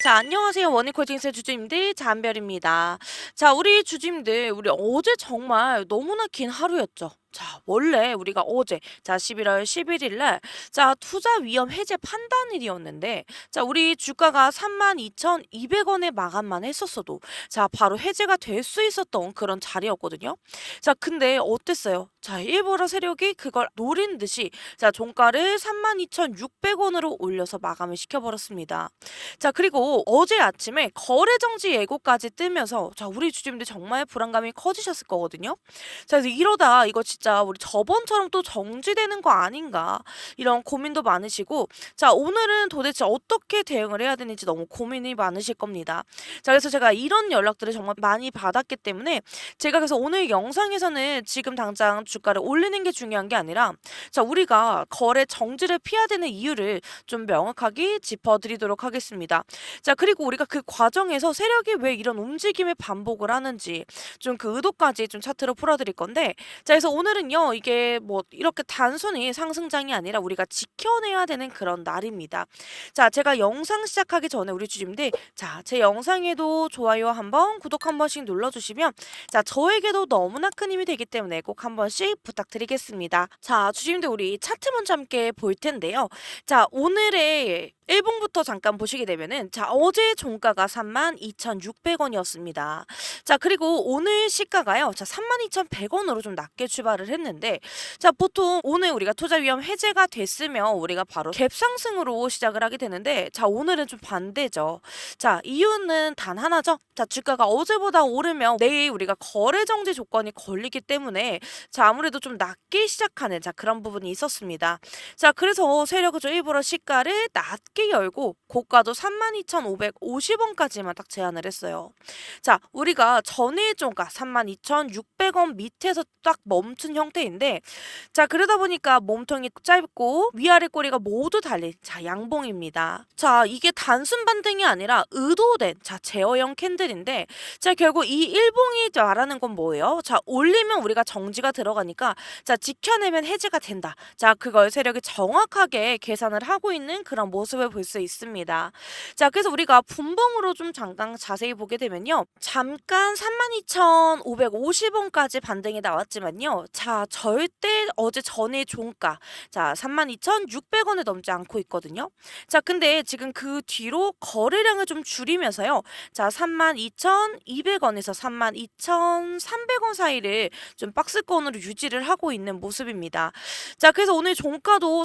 자, 안녕하세요. 원익홀딩스의 주주님들 잔별입니다. 자, 우리 주주님들, 우리 어제 정말 너무나 긴 하루였죠. 자, 원래 우리가 어제, 자, 11월 11일 날, 자, 투자 위험 해제 판단일이었는데, 자, 우리 주가가 32,200원에 마감만 했었어도, 자, 바로 해제가 될 수 있었던 그런 자리였거든요. 자, 근데 어땠어요? 자, 일부러 세력이 그걸 노린 듯이, 자, 종가를 32,600원으로 올려서 마감을 시켜버렸습니다. 자, 그리고 어제 아침에 거래 정지 예고까지 뜨면서 자, 우리 주주님들 정말 불안감이 커지셨을 거거든요. 자, 그래서 이러다 이거 진짜 우리 저번처럼 또 정지되는 거 아닌가 이런 고민도 많으시고 자, 오늘은 도대체 어떻게 대응을 해야 되는지 너무 고민이 많으실 겁니다. 자, 그래서 제가 이런 연락들을 정말 많이 받았기 때문에 제가 그래서 오늘 영상에서는 지금 당장 주가를 올리는 게 중요한 게 아니라 자, 우리가 거래 정지를 피해야 되는 이유를 좀 명확하게 짚어드리도록 하겠습니다. 자, 그리고 우리가 그 과정에서 세력이 왜 이런 움직임을 반복을 하는지 좀 그 의도까지 좀 차트로 풀어드릴 건데 자, 그래서 오늘은요 이게 뭐 이렇게 단순히 상승장이 아니라 우리가 지켜내야 되는 그런 날입니다. 자, 제가 영상 시작하기 전에 우리 주주님들 자, 제 영상에도 좋아요 한번 구독 한 번씩 눌러주시면 자, 저에게도 너무나 큰 힘이 되기 때문에 꼭 한 번씩 부탁드리겠습니다. 자, 주주님들 우리 차트 먼저 함께 볼 텐데요. 자, 오늘의 일봉부터 잠깐 보시게 되면은 자, 어제 종가가 32,600원이었습니다. 자, 그리고 오늘 시가가요. 자, 32,100원으로 좀 낮게 출발을 했는데 자, 보통 오늘 우리가 투자 위험 해제가 됐으면 우리가 바로 갭 상승으로 시작을 하게 되는데 자, 오늘은 좀 반대죠. 자, 이유는 단 하나죠. 자, 주가가 어제보다 오르면 내일 우리가 거래 정지 조건이 걸리기 때문에 자, 아무래도 좀 낮게 시작하는 자, 그런 부분이 있었습니다. 자, 그래서 세력은 좀 일부러 시가를 낮게 열고 고가도 32,550원까지만 딱 제한을 했어요. 자, 우리가 전일 종가 32,600원 밑에서 딱 멈춘 형태인데 자, 그러다 보니까 몸통이 짧고 위아래 꼬리가 모두 달린 자, 양봉입니다. 자, 이게 단순 반등이 아니라 의도된 자, 제어형 캔들인데 자, 결국 이 일봉이 말하는 건 뭐예요? 자, 올리면 우리가 정지가 들어가니까 자, 지켜내면 해지가 된다. 자, 그걸 세력이 정확하게 계산을 하고 있는 그런 모습을 볼 수 있습니다. 자, 그래서 우리가 분봉으로 좀 잠깐 자세히 보게 되면요. 잠깐 32,550원까지 반등이 나왔지만요. 자, 절대 어제 전일 종가 자, 32,600원을 넘지 않고 있거든요. 자, 근데 지금 그 뒤로 거래량을 좀 줄이면서요. 자, 32,200원에서 32,300원 사이를 좀 박스권으로 유지를 하고 있는 모습입니다. 자, 그래서 오늘 종가도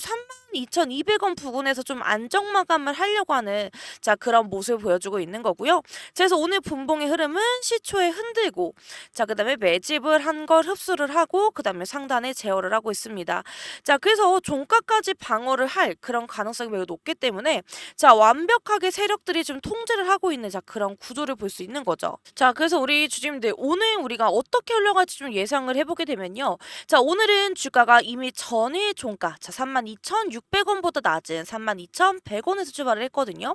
32,200원 부근에서 좀 안정 마감을 하려고 하는 자, 그런 모습을 보여주고 있는 거고요. 그래서 오늘 분봉의 흐름은 시초에 흔들고 자, 그다음에 매집을 한 걸 흡수를 하고 그다음에 상단에 제어를 하고 있습니다. 자, 그래서 종가까지 방어를 할 그런 가능성이 매우 높기 때문에 자, 완벽하게 세력들이 좀 통제를 하고 있는 자, 그런 구조를 볼 수 있는 거죠. 자, 그래서 우리 주주님들 오늘 우리가 어떻게 흘러갈지 좀 예상을 해보게 되면요. 자, 오늘은 주가가 이미 전일 종가 자, 32,600원보다 낮은 32,100원에서 출발을 했거든요.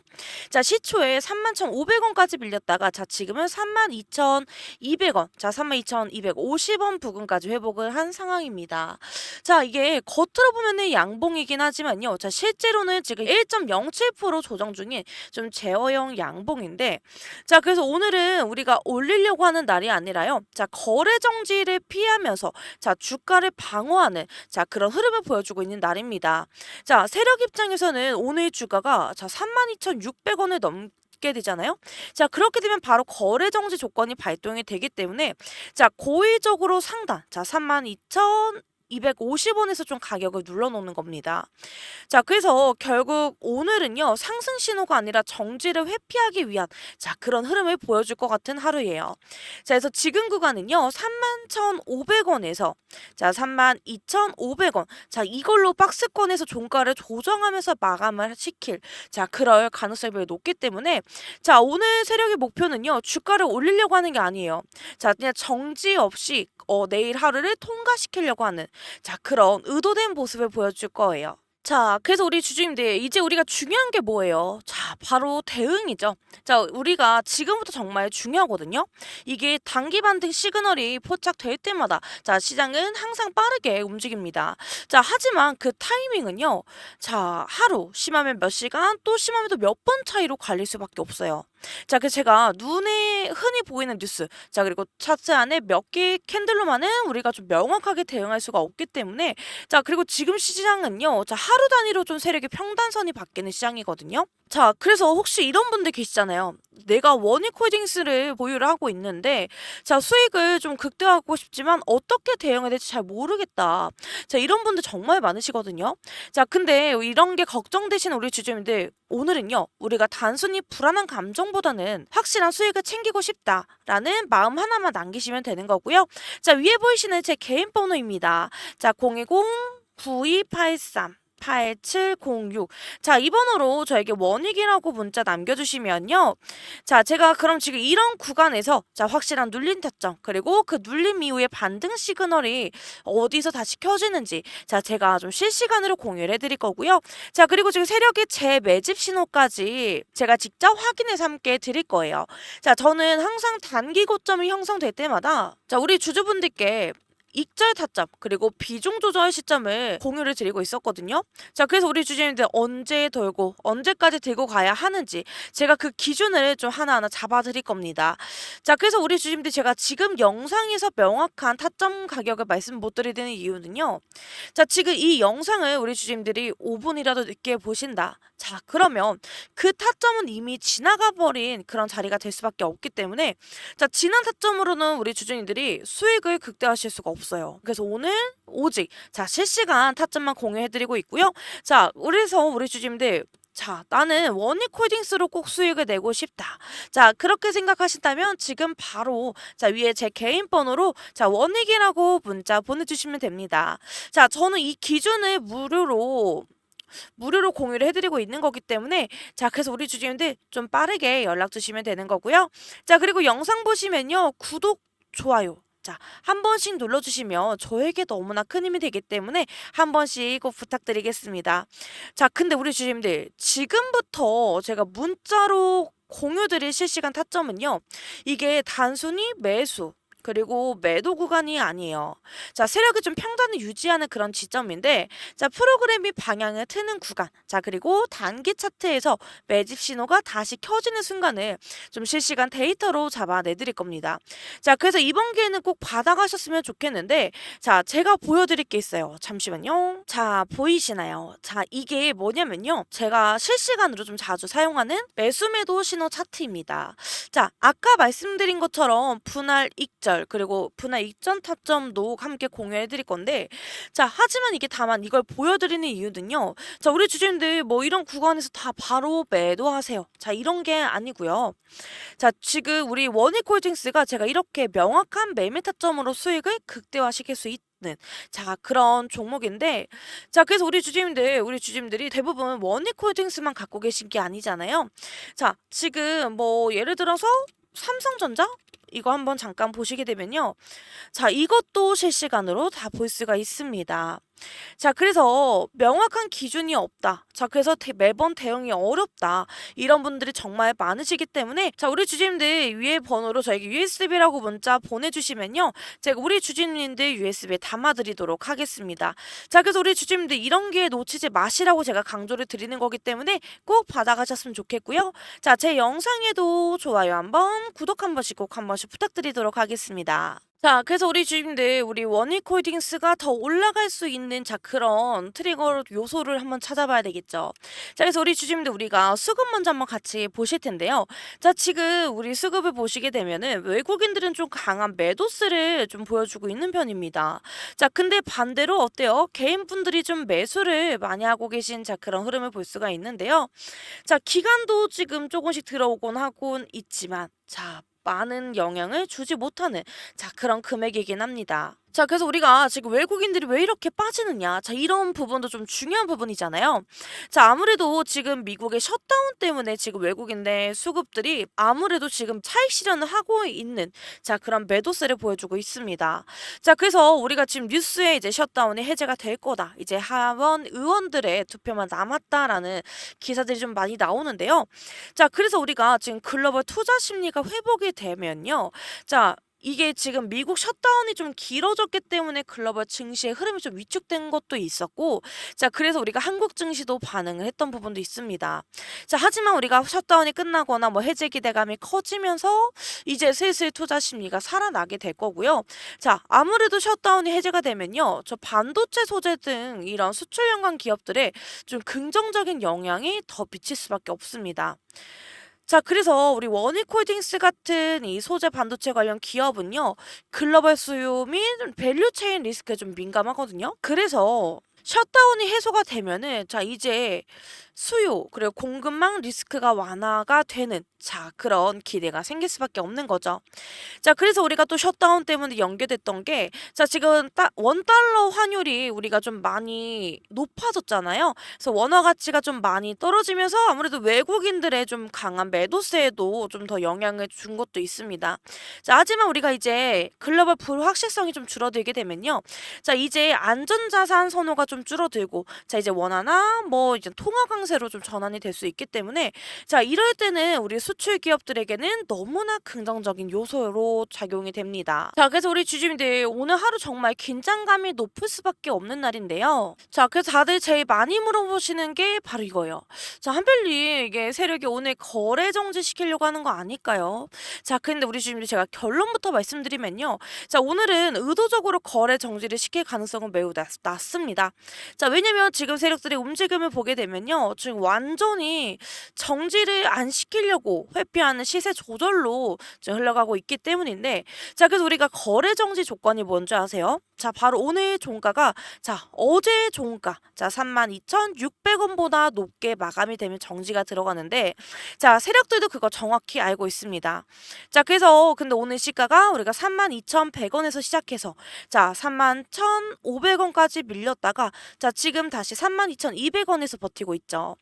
자, 시초에 31,500원까지 밀렸다가 자, 지금은 32,200원 자, 32,250원 부근까지 회복을 한 상황입니다. 자, 이게 겉으로 보면은 양봉이긴 하지만요. 자, 실제로는 지금 1.07% 조정 중인 좀 제어형 양봉인데 자, 그래서 오늘은 우리가 올리려고 하는 날이 아니라요. 자, 거래 정지를 피하면서 자, 주가를 방어하는 자, 그런 흐름을 보여주고 있는 날입니다. 자, 세력 입장에서는 오늘 주가가 자, 32,600원을 넘게 되잖아요. 자, 그렇게 되면 바로 거래 정지 조건이 발동이 되기 때문에 자, 고의적으로 상단 자, 32,250원에서 좀 가격을 눌러놓는 겁니다. 자, 그래서 결국 오늘은요, 상승 신호가 아니라 정지를 회피하기 위한 자, 그런 흐름을 보여줄 것 같은 하루예요. 자, 그래서 지금 구간은요, 31,500원에서 자, 32,500원. 자, 이걸로 박스권에서 종가를 조정하면서 마감을 시킬 자, 그럴 가능성이 매우 높기 때문에 자, 오늘 세력의 목표는요, 주가를 올리려고 하는 게 아니에요. 자, 그냥 정지 없이 내일 하루를 통과시키려고 하는 자, 그런 의도된 모습을 보여줄 거예요. 자, 그래서 우리 주주님들 이제 우리가 중요한 게 뭐예요? 자, 바로 대응이죠. 자, 우리가 지금부터 정말 중요하거든요. 이게 단기 반등 시그널이 포착될 때마다 자, 시장은 항상 빠르게 움직입니다. 자, 하지만 그 타이밍은요. 자, 하루 심하면 몇 시간 또 심하면 또 몇 번 차이로 갈릴 수밖에 없어요. 자, 그래서 제가 눈에 흔히 보이는 뉴스, 자, 그리고 차트 안에 몇 개의 캔들로만은 우리가 좀 명확하게 대응할 수가 없기 때문에 자, 그리고 지금 시장은요. 자, 하루 단위로 좀 세력의 평단선이 바뀌는 시장이거든요. 자, 그래서 혹시 이런 분들 계시잖아요. 내가 원익홀딩스를 보유를 하고 있는데 자, 수익을 좀 극대화하고 싶지만 어떻게 대응해야 될지 잘 모르겠다. 자, 이런 분들 정말 많으시거든요. 자, 근데 이런 게 걱정되시는 우리 주주님들 오늘은요. 우리가 단순히 불안한 감정보다는 확실한 수익을 챙기고 싶다라는 마음 하나만 남기시면 되는 거고요. 자, 위에 보이시는 제 개인 번호입니다. 자, 010-9283 8706. 자, 이 번호로 저에게 원익이라고 문자 남겨주시면요. 자, 제가 그럼 지금 이런 구간에서 자, 확실한 눌림 타점, 그리고 그 눌림 이후에 반등 시그널이 어디서 다시 켜지는지 자, 제가 좀 실시간으로 공유를 해드릴 거고요. 자, 그리고 지금 세력의 재매집 신호까지 제가 직접 확인해서 함께 드릴 거예요. 자, 저는 항상 단기 고점이 형성될 때마다 자, 우리 주주분들께 익절 타점 그리고 비중 조절 시점을 공유를 드리고 있었거든요. 자, 그래서 우리 주주님들 언제 돌고 언제까지 들고 가야 하는지 제가 그 기준을 좀 하나하나 잡아 드릴 겁니다. 자, 그래서 우리 주주님들 제가 지금 영상에서 명확한 타점 가격을 말씀 못 드리는 이유는요. 자, 지금 이 영상을 우리 주주님들이 5분이라도 늦게 보신다. 자, 그러면 그 타점은 이미 지나가 버린 그런 자리가 될 수밖에 없기 때문에 자, 지난 타점으로는 우리 주주님들이 수익을 극대화하실 수가 없어요. 그래서 오늘 오직 자, 실시간 타점만 공유해드리고 있고요. 자, 그래서 우리 주주님들 자, 나는 원익홀딩스로 꼭 수익을 내고 싶다. 자, 그렇게 생각하신다면 지금 바로 자, 위에 제 개인 번호로 자, 원익이라고 문자 보내주시면 됩니다. 자, 저는 이 기준을 무료로 공유를 해드리고 있는 거기 때문에 자, 그래서 우리 주주님들 좀 빠르게 연락 주시면 되는 거고요. 자, 그리고 영상 보시면요. 구독, 좋아요. 자, 한 번씩 눌러주시면 저에게 너무나 큰 힘이 되기 때문에 한 번씩 꼭 부탁드리겠습니다. 자, 근데 우리 주주님들 지금부터 제가 문자로 공유드릴 실시간 타점은요. 이게 단순히 매수 그리고 매도 구간이 아니에요. 자, 세력이 좀 평단을 유지하는 그런 지점인데 자, 프로그램이 방향을 트는 구간. 자, 그리고 단기 차트에서 매집 신호가 다시 켜지는 순간을 좀 실시간 데이터로 잡아내 드릴 겁니다. 자, 그래서 이번 기회는 꼭 받아가셨으면 좋겠는데 자, 제가 보여드릴 게 있어요. 잠시만요. 자, 보이시나요? 자, 이게 뭐냐면요. 제가 실시간으로 좀 자주 사용하는 매수 매도 신호 차트입니다. 자, 아까 말씀드린 것처럼 분할 익절 그리고 분할 익전 타점도 함께 공유해 드릴 건데 자, 하지만 이게 다만 이걸 보여드리는 이유는요. 자, 우리 주주님들 뭐 이런 구간에서 다 바로 매도하세요. 자, 이런 게 아니고요. 자, 지금 우리 원익홀딩스가 제가 이렇게 명확한 매매 타점으로 수익을 극대화시킬 수 있는 자, 그런 종목인데 자, 그래서 우리 주주님들이 대부분 원익홀딩스만 갖고 계신 게 아니잖아요. 자, 지금 뭐 예를 들어서 삼성전자 이거 한번 잠깐 보시게 되면요. 자, 이것도 실시간으로 다 볼 수가 있습니다. 자, 그래서 명확한 기준이 없다. 자, 그래서 매번 대응이 어렵다. 이런 분들이 정말 많으시기 때문에 자, 우리 주주님들 위에 번호로 저에게 USB라고 문자 보내주시면요. 제가 우리 주주님들 USB에 담아드리도록 하겠습니다. 자, 그래서 우리 주주님들 이런 기회 놓치지 마시라고 제가 강조를 드리는 거기 때문에 꼭 받아가셨으면 좋겠고요. 자, 제 영상에도 좋아요 한번, 구독 한 번씩 꼭 한 번씩 부탁드리도록 하겠습니다. 자, 그래서 우리 주주님들 우리 원익홀딩스가 더 올라갈 수 있는 자, 그런 트리거 요소를 한번 찾아봐야 되겠죠. 자, 그래서 우리 주주님들 우리가 수급 먼저 한번 같이 보실 텐데요. 자, 지금 우리 수급을 보시게 되면은 외국인들은 좀 강한 매도세를 좀 보여주고 있는 편입니다. 자, 근데 반대로 어때요? 개인분들이 좀 매수를 많이 하고 계신 자, 그런 흐름을 볼 수가 있는데요. 자, 기간도 지금 조금씩 들어오곤 하곤 있지만 자, 많은 영향을 주지 못하는 자, 그런 금액이긴 합니다. 자, 그래서 우리가 지금 외국인들이 왜 이렇게 빠지느냐. 자, 이런 부분도 좀 중요한 부분이잖아요. 자, 아무래도 지금 미국의 셧다운 때문에 지금 외국인의 수급들이 아무래도 지금 차익 실현을 하고 있는 자, 그런 매도세를 보여주고 있습니다. 자, 그래서 우리가 지금 뉴스에 이제 셧다운이 해제가 될 거다. 이제 하원 의원들의 투표만 남았다라는 기사들이 좀 많이 나오는데요. 자, 그래서 우리가 지금 글로벌 투자 심리가 회복이 되면요. 자, 이게 지금 미국 셧다운이 좀 길어졌기 때문에 글로벌 증시의 흐름이 좀 위축된 것도 있었고, 자, 그래서 우리가 한국 증시도 반응을 했던 부분도 있습니다. 자, 하지만 우리가 셧다운이 끝나거나 뭐 해제 기대감이 커지면서 이제 슬슬 투자 심리가 살아나게 될 거고요. 자, 아무래도 셧다운이 해제가 되면요. 저 반도체 소재 등 이런 수출 연관 기업들의 좀 긍정적인 영향이 더 미칠 수밖에 없습니다. 자, 그래서 우리 원익홀딩스 같은 이 소재 반도체 관련 기업은요, 글로벌 수요 및 밸류 체인 리스크에 좀 민감하거든요. 그래서 셧다운이 해소가 되면은 자, 이제 수요 그리고 공급망 리스크가 완화가 되는 자, 그런 기대가 생길 수밖에 없는 거죠. 자, 그래서 우리가 또 셧다운 때문에 연계됐던 게, 자, 지금 딱 원달러 환율이 우리가 좀 많이 높아졌잖아요. 그래서 원화 가치가 좀 많이 떨어지면서 아무래도 외국인들의 좀 강한 매도세에도 좀 더 영향을 준 것도 있습니다. 자, 하지만 우리가 이제 글로벌 불확실성이 좀 줄어들게 되면요. 자, 이제 안전자산 선호가 좀 줄어들고, 자, 이제 원화나 뭐 이제 통화 강세로 좀 전환이 될 수 있기 때문에, 자, 이럴 때는 우리 수출 기업들에게는 너무나 긍정적인 요소로 작용이 됩니다. 자, 그래서 우리 주주님들 오늘 하루 정말 긴장감이 높을 수밖에 없는 날인데요. 자, 그래서 다들 제일 많이 물어보시는 게 바로 이거예요. 자, 한별님 이게 세력이 오늘 거래 정지 시키려고 하는 거 아닐까요? 자, 근데 우리 주주님들 제가 결론부터 말씀드리면요. 자, 오늘은 의도적으로 거래 정지를 시킬 가능성은 매우 낮습니다. 자, 왜냐면 지금 세력들의 움직임을 보게 되면요. 지금 완전히 정지를 안 시키려고 회피하는 시세 조절로 지금 흘러가고 있기 때문인데, 자, 그래서 우리가 거래 정지 조건이 뭔지 아세요? 자, 바로 오늘 종가가 자, 어제 종가 자, 32,600원보다 높게 마감이 되면 정지가 들어가는데, 자, 세력들도 그거 정확히 알고 있습니다. 자, 그래서 근데 오늘 시가가 우리가 32,100원에서 시작해서 자, 31,500원까지 밀렸다가 자, 지금 다시 32,200원에서 버티고 있죠.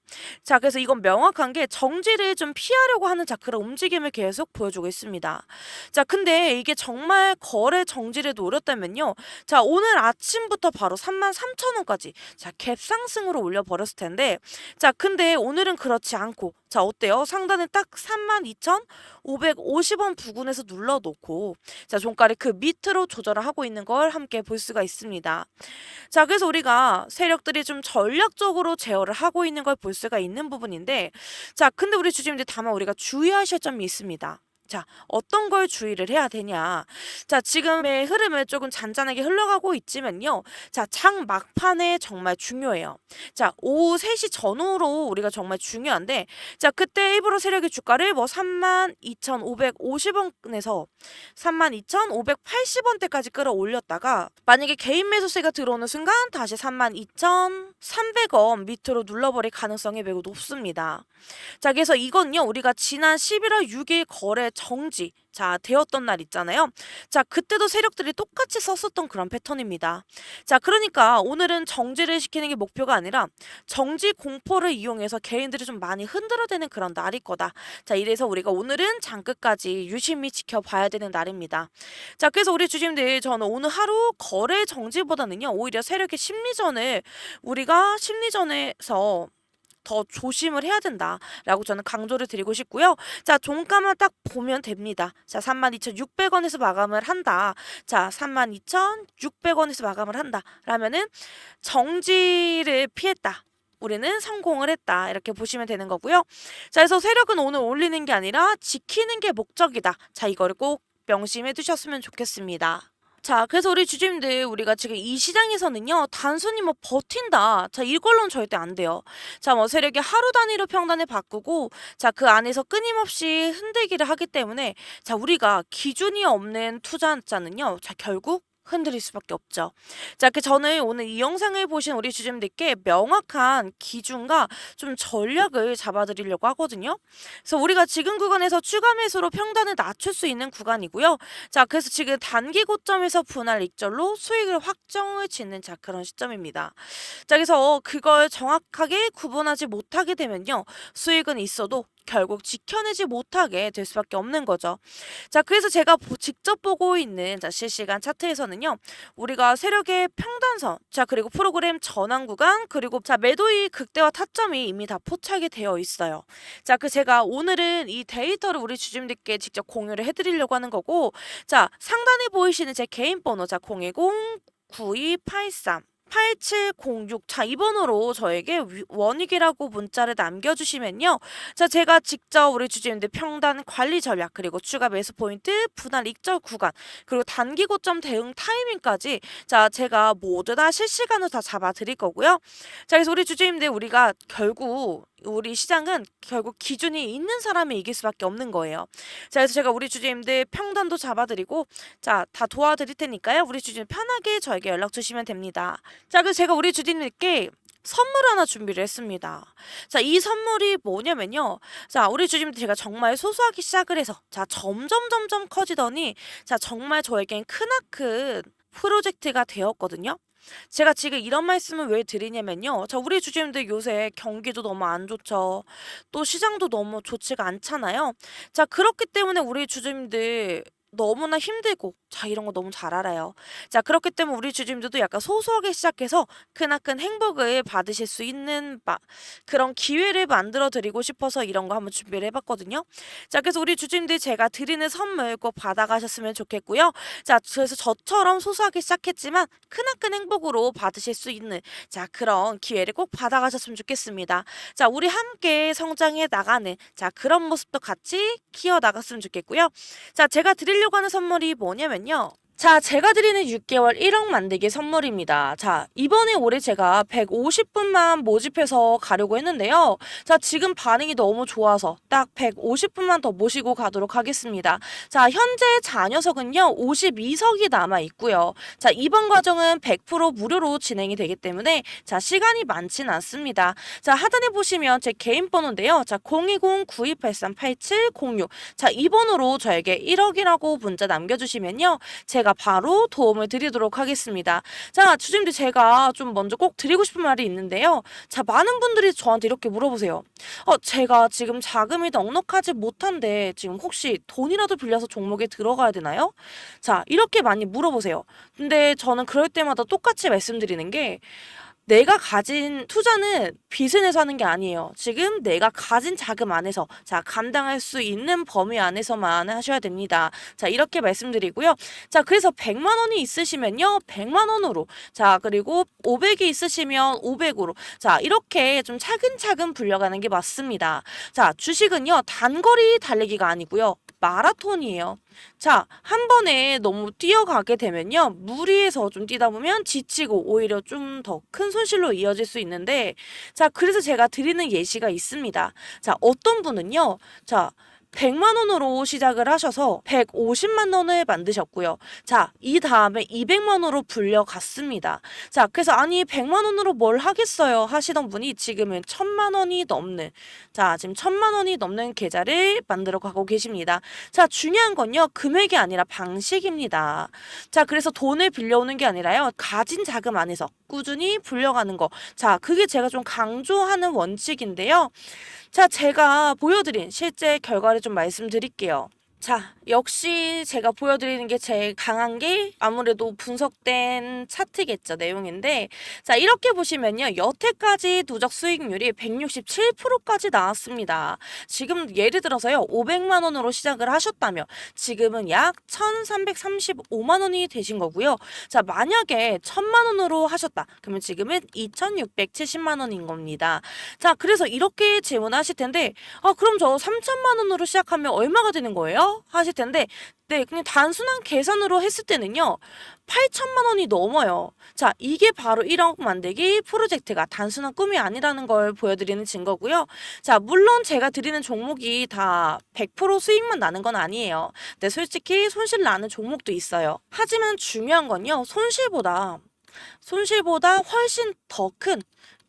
자, 그래서 이건 명확한 게 정지를 좀 피하려고 하는 자, 그런 움직임을 계속 보여주고 있습니다. 자, 근데 이게 정말 거래 정지를 노렸다면요. 자, 오늘 아침부터 바로 33,000원까지 자, 갭 상승으로 올려버렸을 텐데, 자, 근데 오늘은 그렇지 않고 자, 어때요? 상단에 딱 32,550원 부근에서 눌러놓고 자, 종가를 그 밑으로 조절을 하고 있는 걸 함께 볼 수가 있습니다. 자, 그래서 우리가 세력들이 좀 전략적으로 제어를 하고 있는 걸 볼 수가 있는 부분인데, 자, 근데 우리 주주님들 다만 우리가 주의하실 점이 있습니다. 자, 어떤 걸 주의를 해야 되냐. 자, 지금의 흐름을 조금 잔잔하게 흘러가고 있지만요. 자, 장 막판에 정말 중요해요. 자, 오후 3시 전후로 우리가 정말 중요한데, 자, 그때 일부러 세력의 주가를 뭐 32,550원에서 32,580원대까지 끌어올렸다가, 만약에 개인 매수세가 들어오는 순간 다시 32,300원 밑으로 눌러버릴 가능성이 매우 높습니다. 자, 그래서 이건요, 우리가 지난 11월 6일 거래 정지 자, 되었던 날 있잖아요. 자, 그때도 세력들이 똑같이 썼었던 그런 패턴입니다. 자, 그러니까 오늘은 정지를 시키는 게 목표가 아니라 정지 공포를 이용해서 개인들이 좀 많이 흔들어대는 그런 날일 거다. 자, 이래서 우리가 오늘은 장 끝까지 유심히 지켜봐야 되는 날입니다. 자, 그래서 우리 주주님들 저는 오늘 하루 거래 정지보다는요, 오히려 세력의 심리전을 우리가 심리전에서 더 조심을 해야 된다라고 저는 강조를 드리고 싶고요. 자, 종가만 딱 보면 됩니다. 자, 32,600원에서 마감을 한다. 자, 32,600원에서 마감을 한다. 라면은 정지를 피했다. 우리는 성공을 했다. 이렇게 보시면 되는 거고요. 자, 그래서 세력은 오늘 올리는 게 아니라 지키는 게 목적이다. 자, 이거를 꼭 명심해 두셨으면 좋겠습니다. 자, 그래서 우리 주주님들 우리가 지금 이 시장에서는요, 단순히 뭐 버틴다. 자, 이걸로는 절대 안 돼요. 자, 뭐 세력이 하루 단위로 평단을 바꾸고 자, 그 안에서 끊임없이 흔들기를 하기 때문에 자, 우리가 기준이 없는 투자자는요. 자, 결국 흔들릴 수밖에 없죠. 자, 저는 오늘 이 영상을 보신 우리 주주님들께 명확한 기준과 좀 전략을 잡아드리려고 하거든요. 그래서 우리가 지금 구간에서 추가 매수로 평단을 낮출 수 있는 구간이고요. 자, 그래서 지금 단기 고점에서 분할 익절로 수익을 확정을 짓는 자 그런 시점입니다. 자, 그래서 그걸 정확하게 구분하지 못하게 되면요. 수익은 있어도 결국 지켜내지 못하게 될 수밖에 없는 거죠. 자, 그래서 제가 직접 보고 있는 실시간 차트에서는요. 우리가 세력의 평단선, 자, 그리고 프로그램 전환 구간, 그리고 매도의 극대화 타점이 이미 다 포착이 되어 있어요. 자, 제가 오늘은 이 데이터를 우리 주주님들께 직접 공유를 해드리려고 하는 거고, 자, 상단에 보이시는 제 개인 번호, 자, 010-9283 8706. 자, 이 번호로 저에게 원익이라고 문자를 남겨주시면요. 자, 제가 직접 우리 주주님들 평단 관리 전략, 그리고 추가 매수 포인트, 분할 익절 구간, 그리고 단기 고점 대응 타이밍까지 자, 제가 모두 다 실시간으로 다 잡아드릴 거고요. 자, 그래서 우리 주주님들 우리가 결국 우리 시장은 결국 기준이 있는 사람이 이길 수밖에 없는 거예요. 자, 그래서 제가 우리 주주님들 평단도 잡아드리고 자, 다 도와드릴 테니까요. 우리 주주님 편하게 저에게 연락 주시면 됩니다. 자, 그래서 제가 우리 주주님께 선물 하나 준비를 했습니다. 자, 이 선물이 뭐냐면요. 자, 우리 주주님들 제가 정말 소소하게 시작을 해서 자, 점점 커지더니 자, 정말 저에겐 크나큰 프로젝트가 되었거든요. 제가 지금 이런 말씀을 왜 드리냐면요. 자, 우리 주주님들 요새 경기도 너무 안 좋죠. 또 시장도 너무 좋지가 않잖아요. 자, 그렇기 때문에 우리 주주님들 너무나 힘들고 자, 이런 거 너무 잘 알아요. 자, 그렇기 때문에 우리 주주님들도 약간 소소하게 시작해서 크나큰 행복을 받으실 수 있는 그런 기회를 만들어 드리고 싶어서 이런 거 한번 준비를 해봤거든요. 자, 그래서 우리 주주님들 제가 드리는 선물 꼭 받아가셨으면 좋겠고요. 자, 그래서 저처럼 소소하게 시작했지만 크나큰 행복으로 받으실 수 있는 자, 그런 기회를 꼭 받아가셨으면 좋겠습니다. 자, 우리 함께 성장해 나가는 자, 그런 모습도 같이 키워 나갔으면 좋겠고요. 자, 제가 드리려고 하는 선물이 뭐냐면요. 자, 제가 드리는 6개월 1억 만들기 선물입니다. 자, 이번에 올해 제가 150분만 모집해서 가려고 했는데요. 자, 지금 반응이 너무 좋아서 딱 150분만 더 모시고 가도록 하겠습니다. 자, 현재 잔여석은요, 52석이 남아 있고요. 자, 이번 과정은 100% 무료로 진행이 되기 때문에 자, 시간이 많지는 않습니다. 자, 하단에 보시면 제 개인 번호인데요. 자, 020-9283-8706. 자, 이 번호로 저에게 1억이라고 문자 남겨주시면요. 제가 바로 도움을 드리도록 하겠습니다. 자, 주주님들 제가 좀 먼저 꼭 드리고 싶은 말이 있는데요. 자, 많은 분들이 저한테 이렇게 물어보세요. 제가 지금 자금이 넉넉하지 못한데 지금 혹시 돈이라도 빌려서 종목에 들어가야 되나요? 자, 이렇게 많이 물어보세요. 근데 저는 그럴 때마다 똑같이 말씀드리는 게 내가 가진 투자는 빚을 내서 하는 게 아니에요. 지금 내가 가진 자금 안에서 자, 감당할 수 있는 범위 안에서만 하셔야 됩니다. 자, 이렇게 말씀드리고요. 자, 그래서 100만 원이 있으시면요. 100만 원으로. 자, 그리고 500이 있으시면 500으로. 자, 이렇게 좀 차근차근 불려가는 게 맞습니다. 자, 주식은요. 단거리 달리기가 아니고요. 마라톤이에요. 자, 한 번에 너무 뛰어가게 되면요. 무리해서 좀 뛰다 보면 지치고 오히려 좀 더 큰 손실로 이어질 수 있는데 자, 그래서 제가 드리는 예시가 있습니다. 자, 어떤 분은요. 자, 100만 원으로 시작을 하셔서 150만 원을 만드셨고요. 자, 이 다음에 200만 원으로 불려갔습니다. 자, 그래서 아니 100만 원으로 뭘 하겠어요 하시던 분이 지금은 1000만 원이 넘는 자, 지금 1000만 원이 넘는 계좌를 만들어 가고 계십니다. 자, 중요한 건요. 금액이 아니라 방식입니다. 자, 그래서 돈을 빌려오는 게 아니라요. 가진 자금 안에서 꾸준히 불려가는 거. 자, 그게 제가 좀 강조하는 원칙인데요. 자, 제가 보여드린 실제 결과를 좀 말씀드릴게요. 자, 역시 제가 보여드리는 게 제일 강한 게 아무래도 분석된 차트겠죠, 내용인데 자, 이렇게 보시면요. 여태까지 누적 수익률이 167%까지 나왔습니다. 지금 예를 들어서요. 500만 원으로 시작을 하셨다면 지금은 약 1335만 원이 되신 거고요. 자, 만약에 1000만 원으로 하셨다. 그러면 지금은 2670만 원인 겁니다. 자, 그래서 이렇게 질문하실 텐데 그럼 저 3000만 원으로 시작하면 얼마가 되는 거예요? 거죠? 하실 텐데 네, 그냥 단순한 계산으로 했을 때는요. 8천만 원이 넘어요. 자, 이게 바로 1억 만들기 프로젝트가 단순한 꿈이 아니라는 걸 보여드리는 증거고요. 자, 물론 제가 드리는 종목이 다 100% 수익만 나는 건 아니에요. 근데 솔직히 손실 나는 종목도 있어요. 하지만 중요한 건요. 손실보다 훨씬 더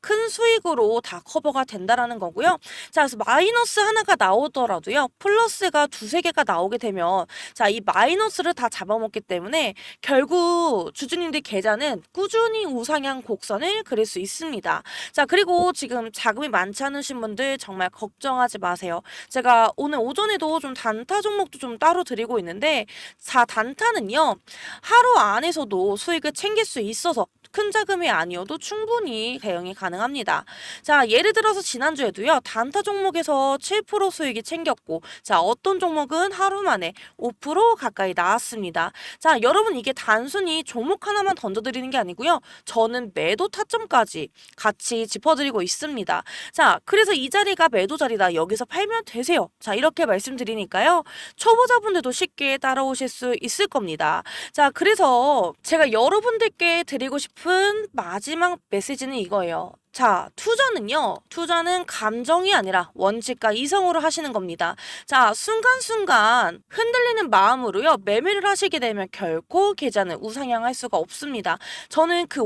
큰 수익으로 다 커버가 된다라는 거고요. 자, 그래서 마이너스 하나가 나오더라도요. 플러스가 두세 개가 나오게 되면 자, 이 마이너스를 다 잡아먹기 때문에 결국 주주님들 계좌는 꾸준히 우상향 곡선을 그릴 수 있습니다. 자, 그리고 지금 자금이 많지 않으신 분들 정말 걱정하지 마세요. 제가 오늘 오전에도 좀 단타 종목도 좀 따로 드리고 있는데 자, 단타는요. 하루 안에서도 수익을 챙길 수 있어서 큰 자금이 아니어도 충분히 대응이 가능합니다. 자, 예를 들어서 지난주에도요. 단타 종목에서 7% 수익이 챙겼고 자, 어떤 종목은 하루 만에 5% 가까이 나왔습니다. 자, 여러분 이게 단순히 종목 하나만 던져드리는 게 아니고요. 저는 매도 타점까지 같이 짚어드리고 있습니다. 자, 그래서 이 자리가 매도 자리다. 여기서 팔면 되세요. 자, 이렇게 말씀드리니까요. 초보자분들도 쉽게 따라오실 수 있을 겁니다. 자, 그래서 제가 여러분들께 드리고 싶은 마지막 메시지는 이거예요. 자, 투자는 감정이 아니라 원칙과 이성으로 하시는 겁니다. 자, 순간순간 흔들리는 마음으로요, 매매를 하시게 되면 결코 계좌는 우상향할 수가 없습니다. 저는 그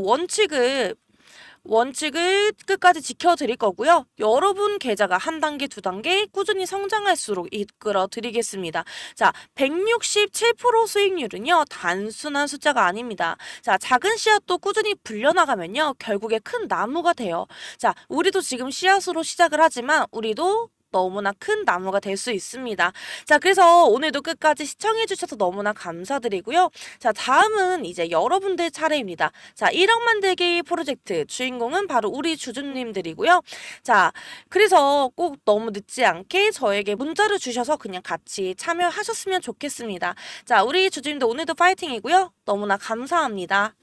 원칙을 끝까지 지켜드릴 거고요. 여러분 계좌가 한 단계, 두 단계 꾸준히 성장할수록 이끌어 드리겠습니다. 자, 167% 수익률은요, 단순한 숫자가 아닙니다. 자, 작은 씨앗도 꾸준히 불려나가면요, 결국에 큰 나무가 돼요. 자, 우리도 지금 씨앗으로 시작을 하지만 우리도 너무나 큰 나무가 될 수 있습니다. 자, 그래서 오늘도 끝까지 시청해주셔서 너무나 감사드리고요. 자, 다음은 이제 여러분들 차례입니다. 자, 1억 만들기 프로젝트 주인공은 바로 우리 주주님들이고요. 자, 그래서 꼭 너무 늦지 않게 저에게 문자를 주셔서 그냥 같이 참여하셨으면 좋겠습니다. 자, 우리 주주님들 오늘도 파이팅이고요. 너무나 감사합니다.